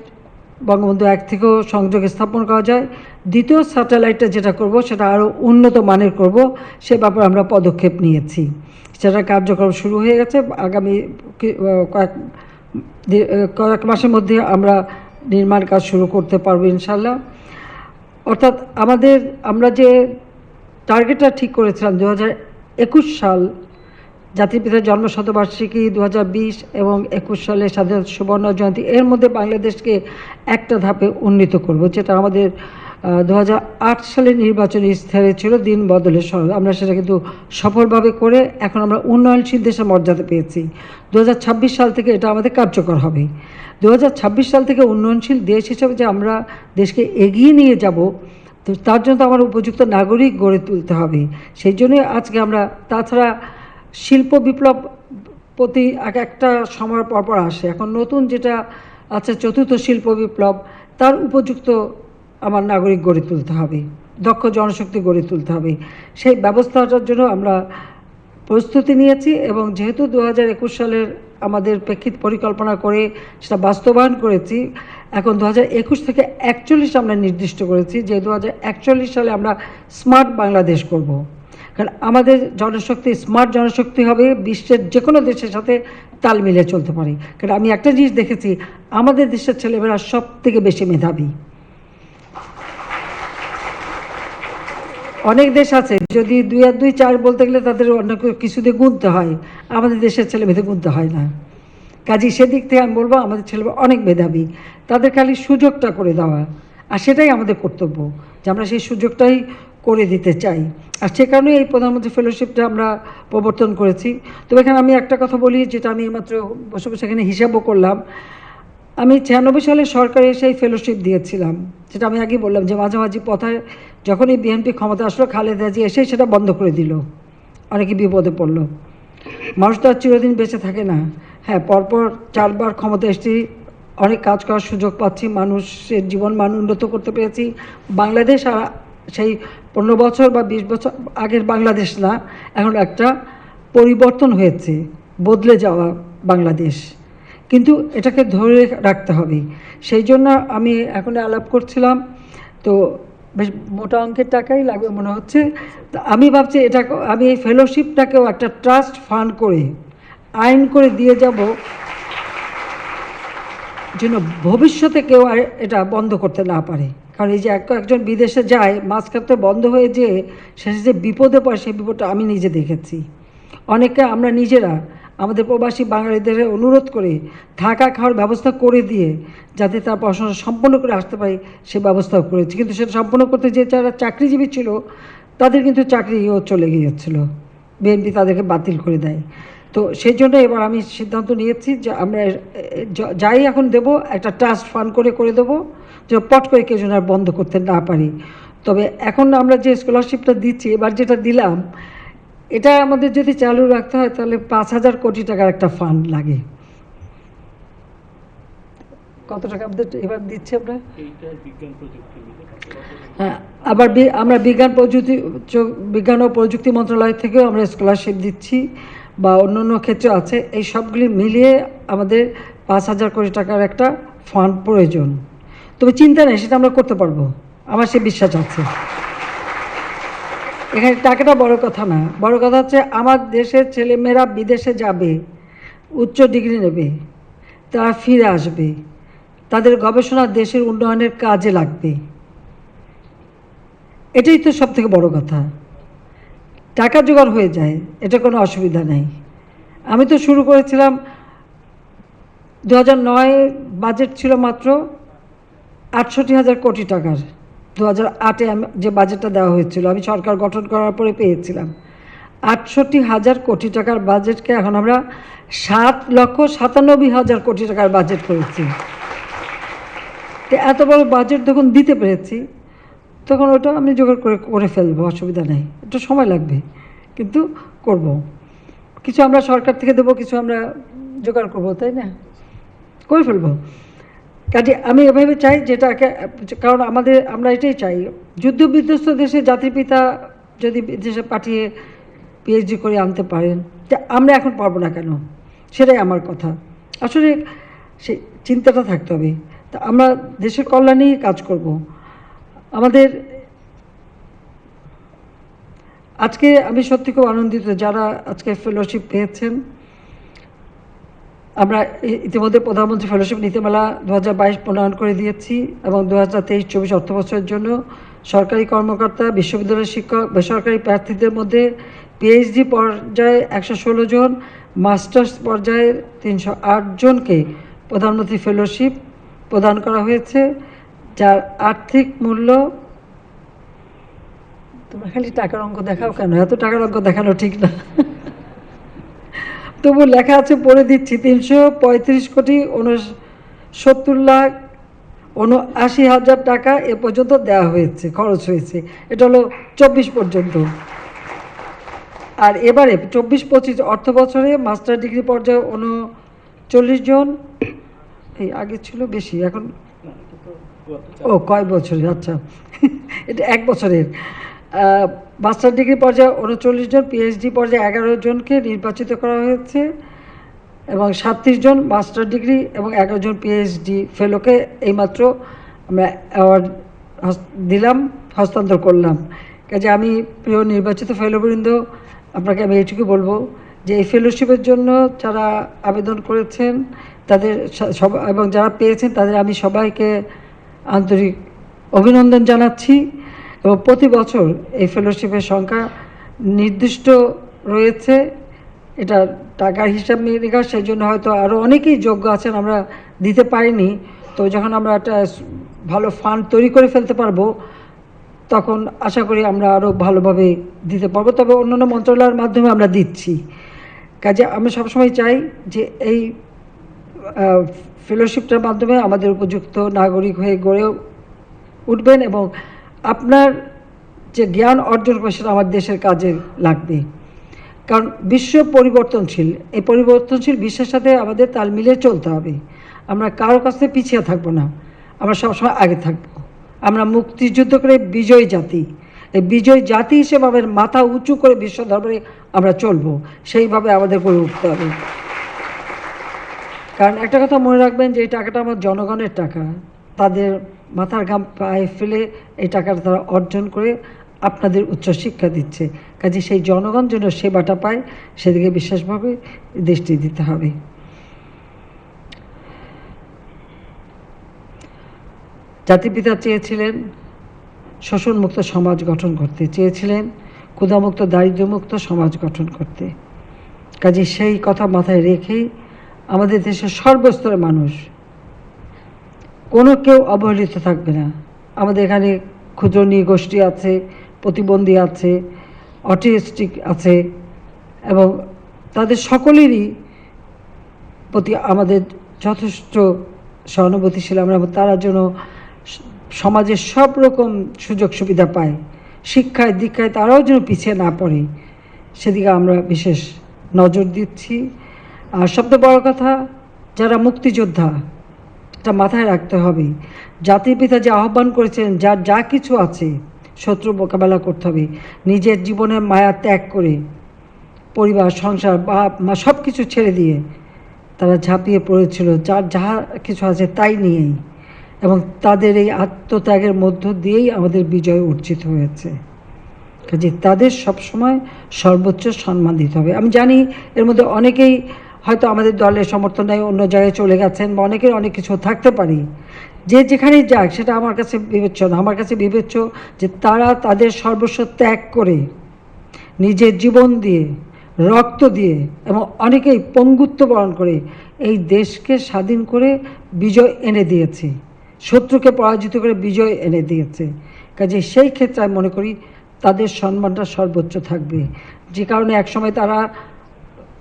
বঙ্গবন্ধু 1 থেকেও সংযোগ স্থাপন করা যায়। দ্বিতীয় স্যাটেলাইটটা যেটা করব সেটা আরও উন্নত মানের করব, সে ব্যাপারে আমরা পদক্ষেপ নিয়েছি, সেটা কার্যক্রম শুরু হয়ে গেছে। আগামী কয়েক মাসের মধ্যে আমরা নির্মাণ কাজ শুরু করতে পারবো ইনশাল্লাহ। অর্থাৎ আমরা যে টার্গেটটা ঠিক করেছিলাম 2021 সাল জাতির পিতার জন্মশতবার্ষিকী, 2020 এবং 21 সালের স্বাধীনতা সুবর্ণ জয়ন্তী, এর মধ্যে বাংলাদেশকে একটা ধাপে উন্নীত করব, যেটা আমাদের 2008 সালের নির্বাচনী ইশতেহারে ছিল দিন বদলের সরল। আমরা সেটা কিন্তু সফলভাবে করে এখন আমরা উন্নয়নশীল দেশের মর্যাদা পেয়েছি। 2026 সাল থেকে এটা আমাদের কার্যকর হবে। 2026 সাল থেকে উন্নয়নশীল দেশ হিসেবে যে আমরা দেশকে এগিয়ে নিয়ে যাব, তো তার জন্য তো আমার উপযুক্ত নাগরিক গড়ে তুলতে হবে। সেই জন্যই আজকে আমরা, তাছাড়া শিল্প বিপ্লব প্রতি একটা সময় পরপর আসে, এখন নতুন যেটা আছে চতুর্থ শিল্প বিপ্লব, তার উপযুক্ত আমার নাগরিক গড়ে তুলতে হবে, দক্ষ জনশক্তি গড়ে তুলতে হবে। সেই ব্যবস্থাটার জন্য আমরা প্রস্তুতি নিয়েছি, এবং যেহেতু 2021 সালের আমাদের প্রেক্ষিত পরিকল্পনা করে সেটা বাস্তবায়ন করেছি, এখন 2021 থেকে 41 আমরা নির্দিষ্ট করেছি যে 2041 সালে আমরা স্মার্ট বাংলাদেশ করব। কারণ আমাদের জনশক্তি স্মার্ট জনশক্তি হবে, বিশ্বের যে কোনো দেশের সাথে তাল মিলিয়ে চলতে পারে। কারণ আমি একটা জিনিস দেখেছি, আমাদের দেশের ছেলেমেয়েরা সব থেকে বেশি মেধাবী। অনেক দেশ আছে যদি 2 আর 2 4 বলতে গেলে তাদের অন্য কিছু দিয়ে গুনতে হয়, আমাদের দেশের ছেলেমেয়েদের গুনতে হয় না। কাজেই সেদিক থেকে আমি বলবো আমাদের ছেলেমেয়ে অনেক মেধাবী, তাদের খালি সুযোগটা করে দেওয়া, আর সেটাই আমাদের কর্তব্য যে আমরা সেই সুযোগটাই করে দিতে চাই। আর সে কারণে এই প্রধানমন্ত্রী ফেলোশিপটা আমরা প্রবর্তন করেছি। তবে এখানে আমি একটা কথা বলি, যেটা আমি মাত্র বসে বসে এখানে হিসাবও করলাম। আমি 96 সালে সরকারে সেই ফেলোশিপ দিয়েছিলাম, যেটা আমি আগেই বললাম যে মাঝামাঝি পথায় যখনই বিএনপি ক্ষমতা আসলো, খালেদা জিয়া এসে সেটা বন্ধ করে দিল, অনেকে বিপদে পড়ল। মানুষ তো আর চিরদিন বেঁচে থাকে না। হ্যাঁ, পরপর 4 বার ক্ষমতা এসেছি, অনেক কাজ করার সুযোগ পাচ্ছি, মানুষের জীবন মান উন্নত করতে পেরেছি। বাংলাদেশ আর সেই 15 বছর বা 20 বছর আগের বাংলাদেশ না, এখন একটা পরিবর্তন হয়েছে, বদলে যাওয়া বাংলাদেশ, কিন্তু এটাকে ধরে রাখতে হবে। সেই জন্য আমি এখন আলাপ করছিলাম, তো বেশ মোটা অঙ্কের টাকাই লাগবে মনে হচ্ছে। তো আমি ভাবছি এটা আমি এই ফেলোশিপটাকেও একটা ট্রাস্ট ফান্ড করে আইন করে দিয়ে যাব, যেন ভবিষ্যতে কেউ আর এটা বন্ধ করতে না পারে। কারণ এই যে একজন বিদেশে যায়, মাঝখানে বন্ধ হয়ে যেয়ে শেষে যে বিপদে পড়ে, সেই বিপদটা আমি নিজে দেখেছি। অনেকে আমরা নিজেরা আমাদের প্রবাসী বাঙালিদের অনুরোধ করে থাকা খাওয়ার ব্যবস্থা করে দিয়ে যাতে তার পড়াশোনা সম্পন্ন করে আসতে পারে সে ব্যবস্থাও করেছি, কিন্তু সেটা সম্পন্ন করতে যে যারা চাকরিজীবী ছিল তাদের কিন্তু চাকরিও চলে গিয়েছিল, বিএনপি তাদেরকে বাতিল করে দেয়। তো সেই জন্য এবার আমি সিদ্ধান্ত নিয়েছি যে আমরা যাই এখন দেব একটা ট্রাস্ট ফান্ড করে দেবো, যে পট করে কেউ যেন আর বন্ধ করতে না পারি। তবে এখন আমরা যে স্কলারশিপটা দিচ্ছি, এবার যেটা দিলাম, এটা আমাদের যদি চালু রাখতে হয় তাহলে 5,000 কোটি টাকার একটা ফান্ড লাগে। কত টাকা আমাদের এবার দিচ্ছি আমরা? হ্যাঁ, আবার আমরা বিজ্ঞান ও প্রযুক্তি মন্ত্রণালয় থেকেও আমরা স্কলারশিপ দিচ্ছি, বা অন্য অন্য ক্ষেত্রে আছে। এই সবগুলি মিলিয়ে আমাদের 5,000 কোটি টাকার একটা ফান্ড প্রয়োজন। তবে চিন্তা নেই, সেটা আমরা করতে পারবো, আমার সে বিশ্বাস আছে। এখানে টাকাটা বড় কথা না, বড় কথা হচ্ছে আমার দেশের ছেলেমেয়েরা বিদেশে যাবে, উচ্চ ডিগ্রি নেবে, তারা ফিরে আসবে, তাদের গবেষণা দেশের উন্নয়নের কাজে লাগবে। এটাই তো সব থেকে বড় কথা। টাকা জোগাড় হয়ে যায়, এটা কোনো অসুবিধা নেই। আমি তো শুরু করেছিলাম 2009 বাজেট ছিল মাত্র 68,000 কোটি টাকার। 2008-এ যে বাজেটটা দেওয়া হয়েছিল, আমি সরকার গঠন করার পরে পেয়েছিলাম 68,000 কোটি টাকার বাজেটকে এখন আমরা 7,97,000 কোটি টাকার বাজেট করেছি। তো এত বড় বাজেট যখন দিতে পেরেছি, তখন ওটা আমি জোগাড় করে ফেলবো, অসুবিধা নেই। একটু সময় লাগবে, কিন্তু করব। কিছু আমরা সরকার থেকে দেবো, কিছু আমরা জোগাড় করবো, তাই না? করে ফেলবো। কাজে আমি এভাবে চাই যেটাকে, কারণ আমরা এটাই চাই, যুদ্ধ বিধ্বস্ত দেশে জাতির পিতা যদি দেশে পাঠিয়ে পিএইচডি করে আনতে পারেন, আমরা এখন পারবো না কেন? সেটাই আমার কথা। আসলে সেই চিন্তাটা থাকতে হবে। তা আমরা দেশের কল্যাণেই কাজ করব। আমাদের আজকে আমি সত্যি খুব আনন্দিত যারা আজকে ফেলোশিপ পেয়েছেন। আমরা ইতিমধ্যে প্রধানমন্ত্রী ফেলোশিপ নীতিমালা 2022 প্রণয়ন করে দিয়েছি এবং 2023-24 অর্থবছরের জন্য সরকারি কর্মকর্তা, বিশ্ববিদ্যালয়ের শিক্ষক, বেসরকারি প্রার্থীদের মধ্যে পিএইচডি পর্যায়ে 116 জন, মাস্টার্স পর্যায়ে 308 জনকে প্রধানমন্ত্রী ফেলোশিপ প্রদান করা হয়েছে, যার আর্থিক মূল্য, তোমরা খালি টাকার অঙ্ক দেখাও কেন? এত টাকার অঙ্ক দেখানো ঠিক না। তবু লেখা আছে, পড়ে দিচ্ছি। 365,70,79,80,000 টাকা এ পর্যন্ত দেওয়া হয়েছে, খরচ হয়েছে। এটা হলো 24 পর্যন্ত। আর এবারে 24-25 অর্থ বছরে মাস্টার ডিগ্রি পর্যায়ে 39 জন, এই আগে ছিল বেশি, এখন কয় বছরের, আচ্ছা এটা 1 বছরের। মাস্টার ডিগ্রি পর্যায়ে 39 জন, পিএইচডি পর্যায়ে 11 জনকে নির্বাচিত করা হয়েছে এবং 37 জন মাস্টার ডিগ্রি এবং 11 জন পিএইচডি ফেলোকে এইমাত্র আমরা অ্যাওয়ার্ড দিলাম, হস্তান্তর করলাম। কাজে আমি প্রিয় নির্বাচিত ফেলোবৃন্দ, আপনাকে আমি এইটুকু বলবো যে এই ফেলোশিপের জন্য যারা আবেদন করেছেন তাদের এবং যারা পেয়েছেন তাদের আমি সবাইকে আন্তরিক অভিনন্দন জানাচ্ছি। এবং প্রতি বছর এই ফেলোশিপের সংখ্যা নির্দিষ্ট রয়েছে, এটা টাকার হিসাব নিকাশ, সেই জন্য হয়তো আরও অনেকেই যোগ্য আছেন, আমরা দিতে পারিনি। তো যখন আমরা একটা ভালো ফান্ড তৈরি করে ফেলতে পারবো, তখন আশা করি আমরা আরও ভালোভাবে দিতে পারবো। তবে অন্যান্য মন্ত্রণালয়ের মাধ্যমে আমরা দিচ্ছি। কাজে আমি সবসময় চাই যে এই ফেলোশিপটার মাধ্যমে আমাদের উপযুক্ত নাগরিক হয়ে গড়ে উঠবেন এবং আপনার যে জ্ঞান অর্জন করে সেটা আমার দেশের কাজে লাগবে। কারণ বিশ্ব পরিবর্তনশীল, এই পরিবর্তনশীল বিশ্বের সাথে আমাদের তাল মিলিয়ে চলতে হবে। আমরা কারো কাছে পিছিয়ে থাকবো না, আমরা সবসময় আগে থাকবো। আমরা মুক্তিযুদ্ধ করে বিজয়ী জাতি, এই বিজয়ী জাতি হিসেবে আমাদের মাথা উঁচু করে বিশ্ব দরবারে আমরা চলবো, সেইভাবে আমাদের করে উঠতে হবে। কারণ একটা কথা মনে রাখবেন যে এই টাকাটা আমার জনগণের টাকা, তাদের মাথার ঘাম পায়ে ফেলে এই টাকাটা তারা অর্জন করে আপনাদের উচ্চশিক্ষা দিচ্ছে। কাজে সেই জনগণ যেন সেবাটা পায়, সেদিকে বিশেষভাবে দৃষ্টি দিতে হবে। জাতিপিতা চেয়েছিলেন শোষণমুক্ত সমাজ গঠন করতে, চেয়েছিলেন ক্ষুধামুক্ত দারিদ্র্যমুক্ত সমাজ গঠন করতে। কাজে সেই কথা মাথায় রেখেই আমাদের দেশের সর্বস্তরের মানুষ, কোনো কেউ অবহেলিত থাকবে না। আমাদের এখানে ক্ষুদ্র নৃগোষ্ঠী আছে, প্রতিবন্ধী আছে, অটিস্টিক আছে, এবং তাদের সকলেরই প্রতি আমাদের যথেষ্ট সহানুভূতিশীল আমরা, তারা যেন সমাজের সব রকম সুযোগ সুবিধা পায়, শিক্ষায় দীক্ষায় তারাও যেন পিছিয়ে না পড়ে, সেদিকে আমরা বিশেষ নজর দিচ্ছি। আর সবচেয়ে বড় কথা, যারা মুক্তিযোদ্ধা, এটা মাথায় রাখতে হবে, জাতির পিতা যে আহ্বান করেছেন, যার যা কিছু আছে শত্রু মোকাবেলা করতে হবে, নিজের জীবনের মায়া ত্যাগ করে, পরিবার সংসার বাপ মা সব কিছু ছেড়ে দিয়ে তারা ঝাঁপিয়ে পড়েছিল যার যাহা কিছু আছে তাই নিয়েই, এবং তাদের এই আত্মত্যাগের মধ্য দিয়েই আমাদের বিজয় অর্জিত হয়েছে। কাজে তাদের সবসময় সর্বোচ্চ সম্মান দিতে হবে। আমি জানি এর মধ্যে অনেকেই হয়তো আমাদের দলের সমর্থন নেই, অন্য জায়গায় চলে গেছেন, বা অনেকের অনেক কিছু থাকতে পারে, যে যেখানেই যাক সেটা আমার কাছে বিবেচ্য না। আমার কাছে বিবেচ্য যে তারা তাদের সর্বস্ব ত্যাগ করে, নিজের জীবন দিয়ে, রক্ত দিয়ে, এবং অনেকেই পঙ্গুত্ব বরণ করে এই দেশকে স্বাধীন করে বিজয় এনে দিয়েছে, শত্রুকে পরাজিত করে বিজয় এনে দিয়েছে। কাজে সেই ক্ষেত্রে আমি মনে করি তাদের সম্মানটা সর্বোচ্চ থাকবে। যে কারণে একসময় তারা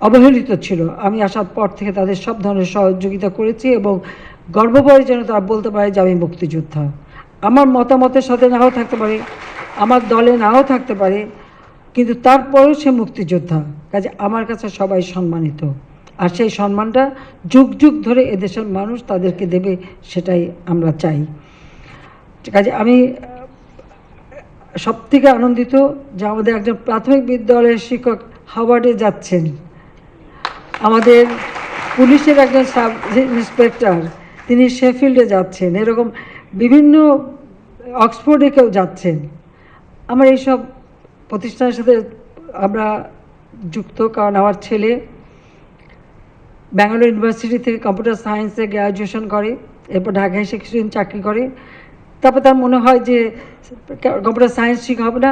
অবহেলিত ছিল, আমি আসার পর থেকে তাদের সব ধরনের সহযোগিতা করেছি, এবং গর্বভরে যেন তারা বলতে পারে যে আমি মুক্তিযোদ্ধা। আমার মতামতের সাথে নাও থাকতে পারে, আমার দলে নাও থাকতে পারে, কিন্তু তারপরেও সে মুক্তিযোদ্ধা। কাজে আমার কাছে সবাই সম্মানিত, আর সেই সম্মানটা যুগ যুগ ধরে এদেশের মানুষ তাদেরকে দেবে, সেটাই আমরা চাই। কাজে আমি সবথেকে আনন্দিত যে আমাদের একজন প্রাথমিক বিদ্যালয়ের শিক্ষক হাওয়ার্ডে যাচ্ছেন, আমাদের পুলিশের একজন সাব ইন্সপেক্টর তিনি শেফিল্ডে যাচ্ছেন, এরকম বিভিন্ন অক্সফোর্ডে কেউ যাচ্ছেন। আমার এইসব প্রতিষ্ঠানের সাথে আমরা যুক্ত, কারণ আমার ছেলে ব্যাঙ্গালোর ইউনিভার্সিটি থেকে কম্পিউটার সায়েন্সে গ্র্যাজুয়েশন করে, এরপর ঢাকায় এসে কিছুদিন চাকরি করে, তারপর তার মনে হয় যে কম্পিউটার সায়েন্স শিখা হবে না,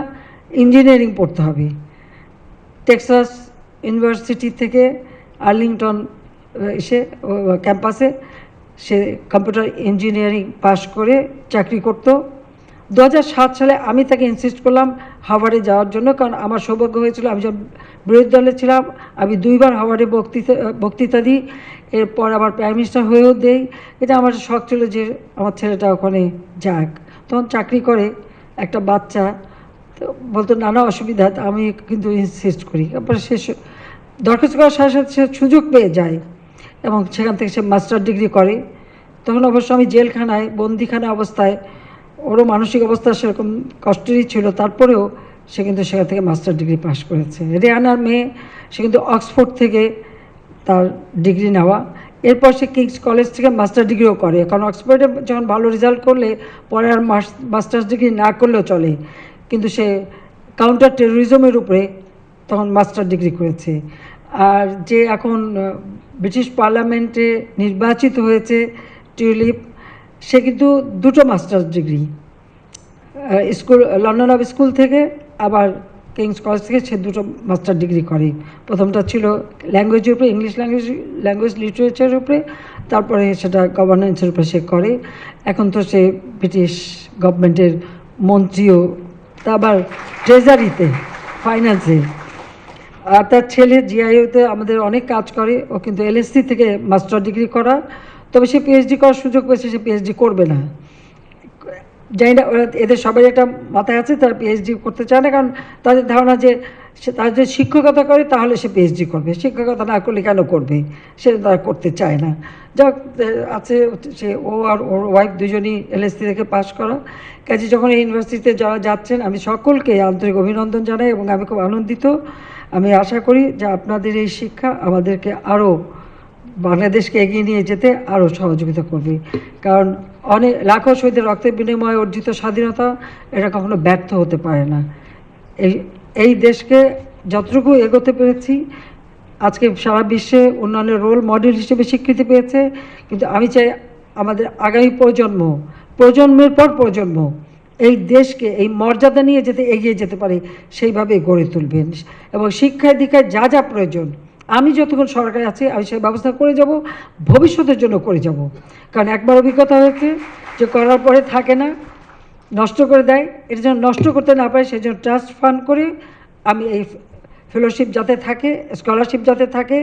ইঞ্জিনিয়ারিং পড়তে হবে। টেক্সাস ইউনিভার্সিটি থেকে আর্লিংটন এসে ক্যাম্পাসে সে কম্পিউটার ইঞ্জিনিয়ারিং পাশ করে চাকরি করত। 2007 সালে আমি তাকে ইনসিস্ট করলাম হাওয়ার্ডে যাওয়ার জন্য, কারণ আমার সৌভাগ্য হয়েছিল আমি যখন বিরোধী দলে ছিলাম আমি 2বার হাওয়ার্ডে বক্তৃতা দিই, এরপর আবার প্রাইম মিনিস্টার হয়েও দেই। এটা আমার শখ ছিল যে আমার ছেলেটা ওখানে যাক। তখন চাকরি করে একটা বাচ্চা, তো বলতো নানা অসুবিধা, আমি কিন্তু ইনসিস্ট করি। তারপরে সে দরখাস্ত করার সাথে সাথে সে সুযোগ পেয়ে যায়, এবং সেখান থেকে সে মাস্টার ডিগ্রি করে। তখন অবশ্য আমি জেলখানায় বন্দিখানা অবস্থায়, ওরও মানসিক অবস্থা সেরকম কষ্টেরই ছিল, তারপরেও সে কিন্তু সেখান থেকে মাস্টার ডিগ্রি পাশ করেছে। রেহানার মেয়ে, সে কিন্তু অক্সফোর্ড থেকে তার ডিগ্রি নেওয়া, এরপর সে কিংস কলেজ থেকে মাস্টার ডিগ্রিও করে। কারণ অক্সফোর্ডে যখন ভালো রেজাল্ট করলে পরে আর মাস্টার্স ডিগ্রি না করলেও চলে, কিন্তু সে কাউন্টার টেরোরিজমের উপরে তখন মাস্টার ডিগ্রি করেছে। আর যে এখন ব্রিটিশ পার্লামেন্টে নির্বাচিত হয়েছে টিউলিপ, সে কিন্তু 2টো masters degree, school London of school থেকে আবার কিংস কলেজ থেকে সে 2টো মাস্টার ডিগ্রি করে। প্রথমটা ছিল ল্যাঙ্গুয়েজের উপরে, ইংলিশ ল্যাঙ্গুয়েজ লিটারেচারের উপরে, তারপরে সেটা গভর্নেন্সের উপরে সে করে। এখন তো সে ব্রিটিশ গভর্নমেন্টের মন্ত্রীও, তা আবার ট্রেজারিতে, ফাইন্যান্সে। আর তার ছেলে জিআইওতে আমাদের অনেক কাজ করে, ও কিন্তু এলএসসি থেকে মাস্টার ডিগ্রি করা, তবে সে পিএইচডি করার সুযোগ পেয়েছে, সে পিএইচডি করবে না। জানি না, এদের সবাই একটা মাথায় আছে তারা পিএইচডি করতে চায় না, কারণ তাদের ধারণা যে সে তার যদি শিক্ষকতা করে তাহলে সে পিএইচডি করবে, শিক্ষকতা না করলে কেন করবে, সেটা তারা করতে চায় না। যাক আছে, সে ও আর ওর ওয়াইফ দুজনই এলএসসি থেকে পাশ করা। কাজে যখন এই ইউনিভার্সিটিতে যারা যাচ্ছেন আমি সকলকে আন্তরিক অভিনন্দন জানাই, এবং আমি খুব আনন্দিত। আমি আশা করি যে আপনাদের এই শিক্ষা আমাদেরকে আরও বাংলাদেশকে এগিয়ে নিয়ে যেতে আরও সহযোগিতা করবে, কারণ অনেক লাখো শহীদের রক্তের বিনিময়ে অর্জিত স্বাধীনতা এটা কখনো ব্যর্থ হতে পারে না। এই দেশকে যতটুকু এগোতে পেরেছি, আজকে সারা বিশ্বে উন্নয়নের রোল মডেল হিসেবে স্বীকৃতি পেয়েছে, কিন্তু আমি চাই আমাদের আগামী প্রজন্মের পর প্রজন্ম এই দেশকে এই মর্যাদা নিয়ে যেতে এগিয়ে যেতে পারে, সেইভাবে গড়ে তুলবেন। এবং শিক্ষায় দীক্ষায় যা যা প্রয়োজন আমি যতক্ষণ সরকারে আছি আমি সেই ব্যবস্থা করে যাব, ভবিষ্যতের জন্য করে যাব। কারণ একবার অভিজ্ঞতা হয়েছে যে করার পরে থাকে না, নষ্ট করে দেয়। এটা যেন নষ্ট করতে না পারে সেই জন্য ট্রাস্ট ফান্ড করে আমি এই ফেলোশিপ যাতে থাকে, স্কলারশিপ যাতে থাকে,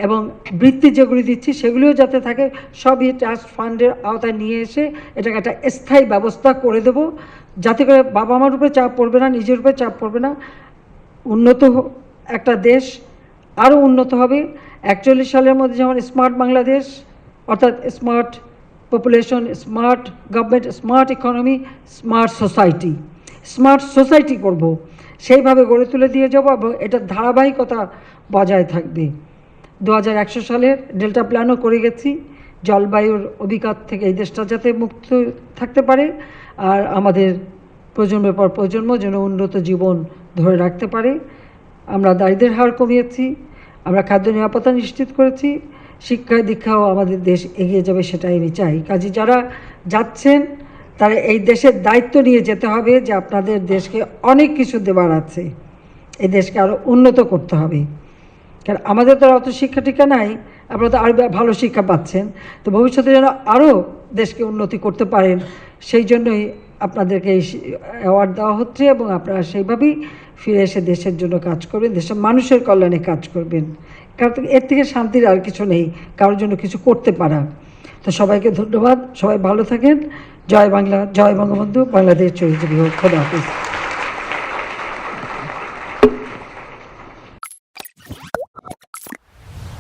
এবং বৃত্তি যেগুলি দিচ্ছি সেগুলিও যাতে থাকে, সবই ট্রাস্ট ফান্ডের আওতায় নিয়ে এসে এটাকে একটা স্থায়ী ব্যবস্থা করে দেব, যাতে করে বাবা মার উপরে চাপ পড়বে না, নিজের উপরে চাপ পড়বে না। উন্নত একটা দেশ আরও উন্নত হবে। 41 সালের মধ্যে যেমন স্মার্ট বাংলাদেশ, অর্থাৎ smart population, smart government, smart economy, smart society করব, সেইভাবে গড়ে তুলে দিয়ে যাব, এবং এটার ধারাবাহিকতা বজায় থাকবে। 2100 সালের ডেল্টা প্ল্যানও করে গেছি, জলবায়ুর অভিঘাত থেকে এই দেশটা যাতে মুক্ত থাকতে পারে আর আমাদের প্রজন্মের পর প্রজন্ম যেন উন্নত জীবন ধরে রাখতে পারে। আমরা দারিদ্র্যের হার কমিয়েছি, আমরা খাদ্য নিরাপত্তা নিশ্চিত করেছি, শিক্ষায় দীক্ষাও আমাদের দেশ এগিয়ে যাবে সেটাই আমি চাই। কাজে যারা যাচ্ছেন তারা এই দেশের দায়িত্ব নিয়ে যেতে হবে যে আপনাদের দেশকে অনেক কিছু দেওয়ার আছে, এই দেশকে আরও উন্নত করতে হবে। কারণ আমাদের তো অত শিক্ষা টিক্ষা নাই, আপনারা তো আরও ভালো শিক্ষা পাচ্ছেন, তো ভবিষ্যতে যেন আরও দেশকে উন্নতি করতে পারেন সেই জন্যই আপনাদেরকে এই অ্যাওয়ার্ড দেওয়া হচ্ছে এবং আপনারা সেইভাবেই ফিরে এসে দেশের জন্য কাজ করবেন, দেশের মানুষের কল্যাণে কাজ করবেন। কারণ এর থেকে শান্তির আর কিছু নেই, কারোর জন্য কিছু করতে পারা। তো সবাইকে ধন্যবাদ, সবাই ভালো থাকেন। জয় বাংলা, জয় বঙ্গবন্ধু, বাংলাদেশ চিরজীবী হোক। খোদা হাফেজ।